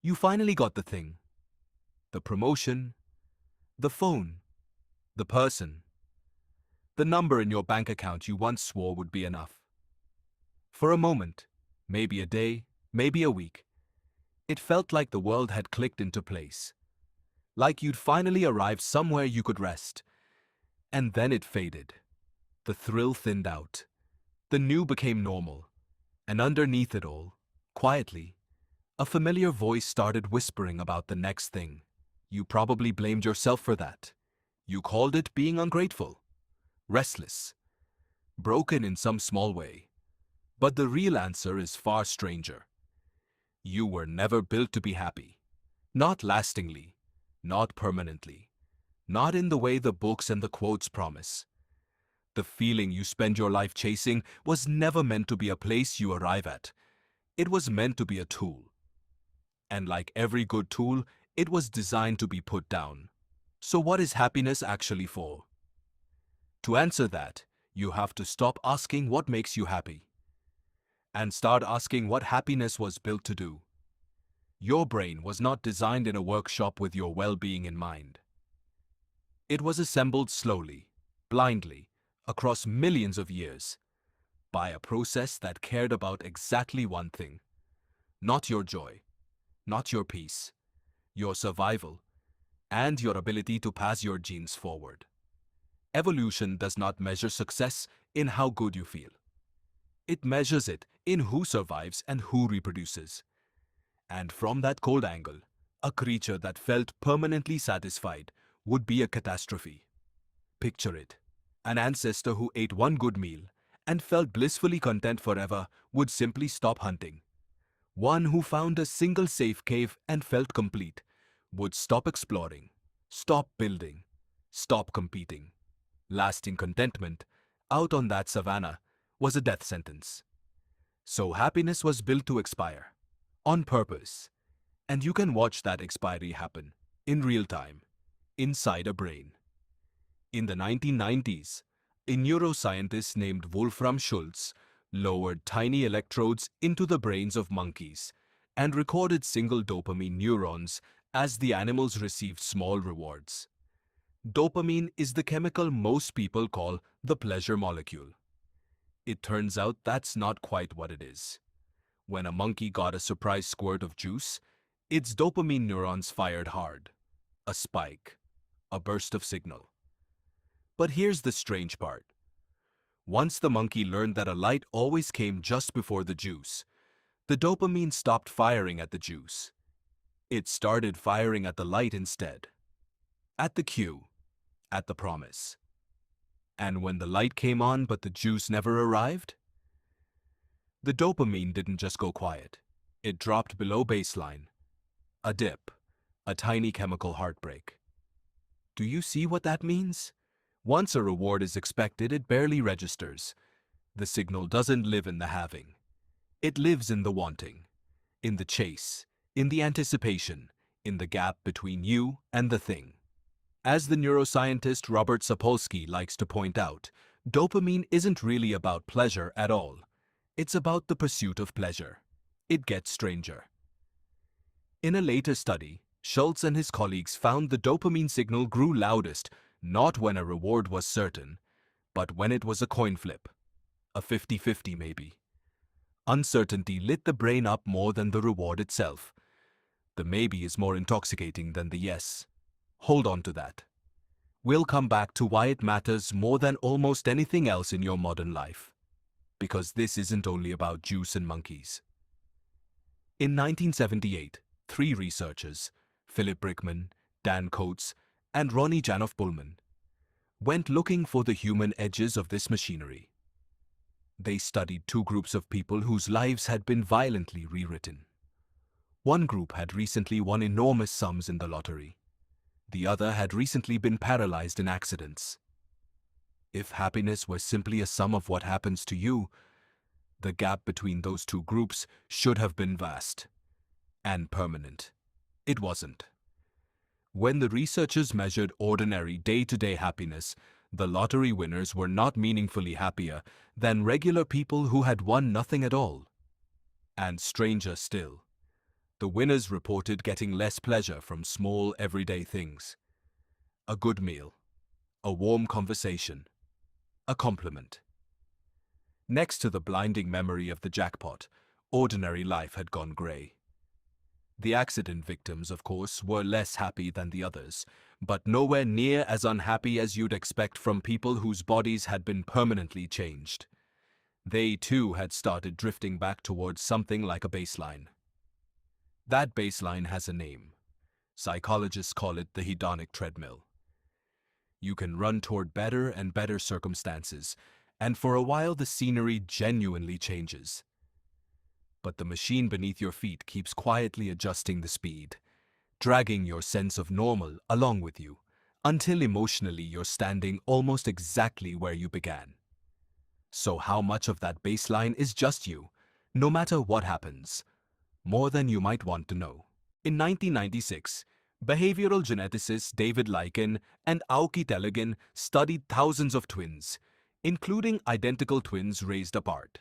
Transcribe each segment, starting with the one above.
You finally got the thing. The promotion, the phone, the person, the number in your bank account you once swore would be enough. For a moment, maybe a day, maybe a week, it felt like the world had clicked into place. Like you'd finally arrived somewhere you could rest. And then it faded. The thrill thinned out. The new became normal. And underneath it all, quietly, a familiar voice started whispering about the next thing. You probably blamed yourself for that. You called it being ungrateful, restless, broken in some small way. But the real answer is far stranger. You were never built to be happy. Not lastingly, not permanently, not in the way the books and the quotes promise. The feeling you spend your life chasing was never meant to be a place you arrive at. It was meant to be a tool. And like every good tool, it was designed to be put down. So what is happiness actually for? To answer that, you have to stop asking what makes you happy and start asking what happiness was built to do. Your brain was not designed in a workshop with your well-being in mind. It was assembled slowly, blindly, across millions of years, by a process that cared about exactly one thing. Not your joy, not your peace, your survival, and your ability to pass your genes forward. Evolution does not measure success in how good you feel. It measures it in who survives and who reproduces. And from that cold angle, a creature that felt permanently satisfied would be a catastrophe. Picture it. An ancestor who ate one good meal and felt blissfully content forever would simply stop hunting. One who found a single safe cave and felt complete would stop exploring, stop building, stop competing. Lasting contentment, out on that savannah, was a death sentence. So happiness was built to expire, on purpose, and you can watch that expiry happen, in real time, inside a brain. In the 1990s, a neuroscientist named Wolfram Schultz lowered tiny electrodes into the brains of monkeys and recorded single dopamine neurons as the animals received small rewards. Dopamine is the chemical most people call the pleasure molecule. It turns out that's not quite what it is. When a monkey got a surprise squirt of juice, its dopamine neurons fired hard. A spike. A burst of signal. But here's the strange part. Once the monkey learned that a light always came just before the juice, the dopamine stopped firing at the juice. It started firing at the light instead. At the cue. At the promise. And when the light came on but the juice never arrived, the dopamine didn't just go quiet. It dropped below baseline. A dip. A tiny chemical heartbreak. Do you see what that means? Once a reward is expected, it barely registers. The signal doesn't live in the having. It lives in the wanting, in the chase, in the anticipation, in the gap between you and the thing. As the neuroscientist Robert Sapolsky likes to point out, dopamine isn't really about pleasure at all. It's about the pursuit of pleasure. It gets stranger. In a later study, Schultz and his colleagues found the dopamine signal grew loudest not when a reward was certain, but when it was a coin flip. A 50-50 maybe. Uncertainty lit the brain up more than the reward itself. The maybe is more intoxicating than the yes. Hold on to that. We'll come back to why it matters more than almost anything else in your modern life. Because this isn't only about juice and monkeys. In 1978, 3 researchers, Philip Brickman, Dan Coates, and Ronnie Janoff-Bulman, went looking for the human edges of this machinery. They studied 2 groups of people whose lives had been violently rewritten. One group had recently won enormous sums in the lottery. The other had recently been paralyzed in accidents. If happiness was simply a sum of what happens to you, the gap between those 2 groups should have been vast and permanent. It wasn't. When the researchers measured ordinary day-to-day happiness, the lottery winners were not meaningfully happier than regular people who had won nothing at all. And stranger still, The winners reported getting less pleasure from small everyday things. A good meal, a warm conversation, a compliment. Next to the blinding memory of the jackpot, ordinary life had gone grey. The accident victims, of course, were less happy than the others, but nowhere near as unhappy as you'd expect from people whose bodies had been permanently changed. They, too, had started drifting back towards something like a baseline. That baseline has a name. Psychologists call it the hedonic treadmill. You can run toward better and better circumstances, and for a while the scenery genuinely changes. But the machine beneath your feet keeps quietly adjusting the speed, dragging your sense of normal along with you, until emotionally you're standing almost exactly where you began. So how much of that baseline is just you, no matter what happens? More than you might want to know. In 1996, behavioral geneticists David Lykken and Lykken Tellegen studied thousands of twins, including identical twins raised apart.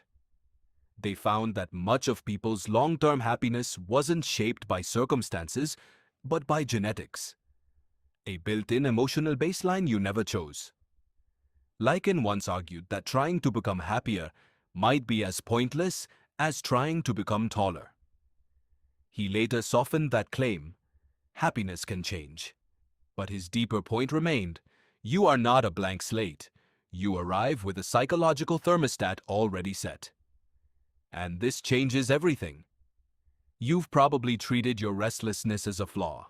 They found that much of people's long-term happiness wasn't shaped by circumstances, but by genetics. A built-in emotional baseline you never chose. Lykken once argued that trying to become happier might be as pointless as trying to become taller. He later softened that claim. Happiness can change. But his deeper point remained. You are not a blank slate. You arrive with a psychological thermostat already set. And this changes everything. You've probably treated your restlessness as a flaw.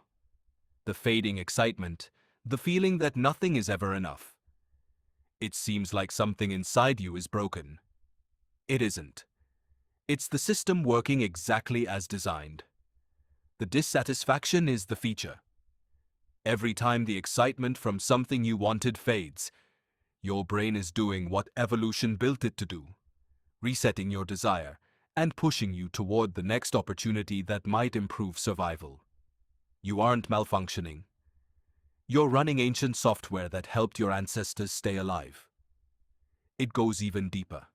The fading excitement, the feeling that nothing is ever enough. It seems like something inside you is broken. It isn't. It's the system working exactly as designed. The dissatisfaction is the feature. Every time the excitement from something you wanted fades, your brain is doing what evolution built it to do, resetting your desire and pushing you toward the next opportunity that might improve survival. You aren't malfunctioning. You're running ancient software that helped your ancestors stay alive. It goes even deeper.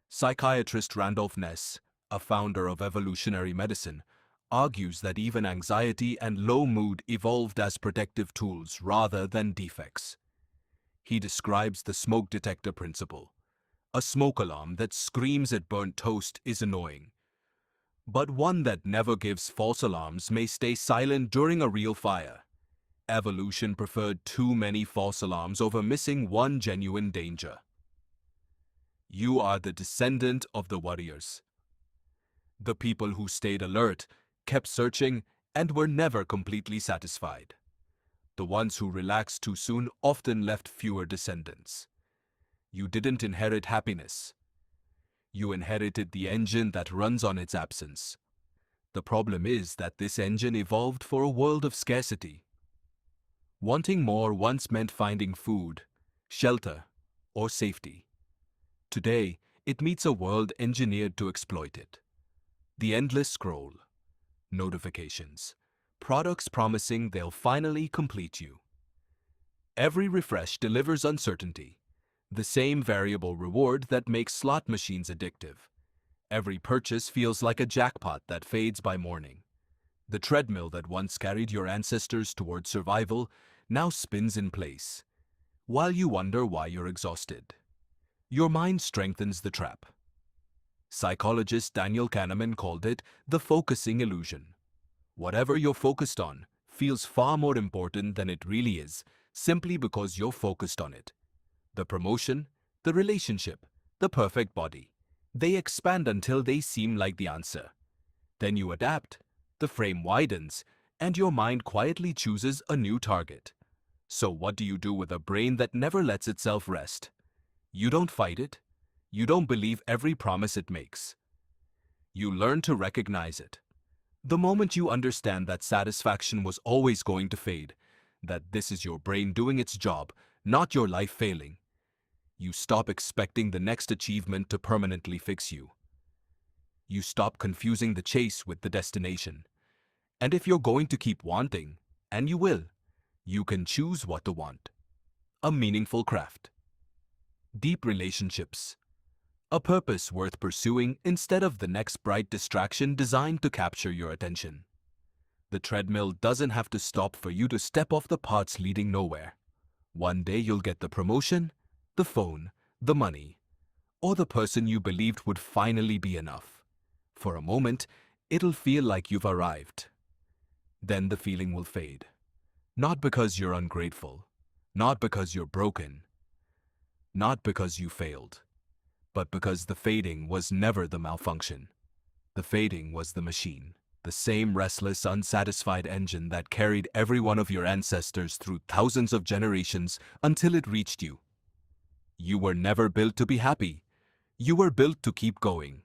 Psychiatrist Randolph Nesse, a founder of evolutionary medicine, argues that even anxiety and low mood evolved as protective tools rather than defects. He describes the smoke-detector principle. A smoke alarm that screams at burnt toast is annoying. But one that never gives false alarms may stay silent during a real fire. Evolution preferred too many false alarms over missing one genuine danger. You are the descendant of the warriors. The people who stayed alert, kept searching, and were never completely satisfied. The ones who relaxed too soon often left fewer descendants. You didn't inherit happiness. You inherited the engine that runs on its absence. The problem is that this engine evolved for a world of scarcity. Wanting more once meant finding food, shelter, or safety. Today, it meets a world engineered to exploit it. The endless scroll, notifications, products promising they'll finally complete you. Every refresh delivers uncertainty, the same variable reward that makes slot machines addictive. Every purchase feels like a jackpot that fades by morning. The treadmill that once carried your ancestors toward survival now spins in place, while you wonder why you're exhausted. Your mind strengthens the trap. Psychologist Daniel Kahneman called it the focusing illusion. Whatever you're focused on feels far more important than it really is, simply because you're focused on it. The promotion, the relationship, the perfect body. They expand until they seem like the answer. Then you adapt, the frame widens, and your mind quietly chooses a new target. So what do you do with a brain that never lets itself rest? You don't fight it. You don't believe every promise it makes. You learn to recognize it. The moment you understand that satisfaction was always going to fade, that this is your brain doing its job, not your life failing, you stop expecting the next achievement to permanently fix you. You stop confusing the chase with the destination. And if you're going to keep wanting, and you will, you can choose what to want. A meaningful craft. Deep relationships. A purpose worth pursuing instead of the next bright distraction designed to capture your attention. The treadmill doesn't have to stop for you to step off the paths leading nowhere. One day you'll get the promotion, the phone, the money, or the person you believed would finally be enough. For a moment, it'll feel like you've arrived. Then the feeling will fade. Not because you're ungrateful, not because you're broken, not because you failed, but because the fading was never the malfunction. The fading was the machine, the same restless, unsatisfied engine that carried every one of your ancestors through thousands of generations until it reached you. You were never built to be happy. You were built to keep going.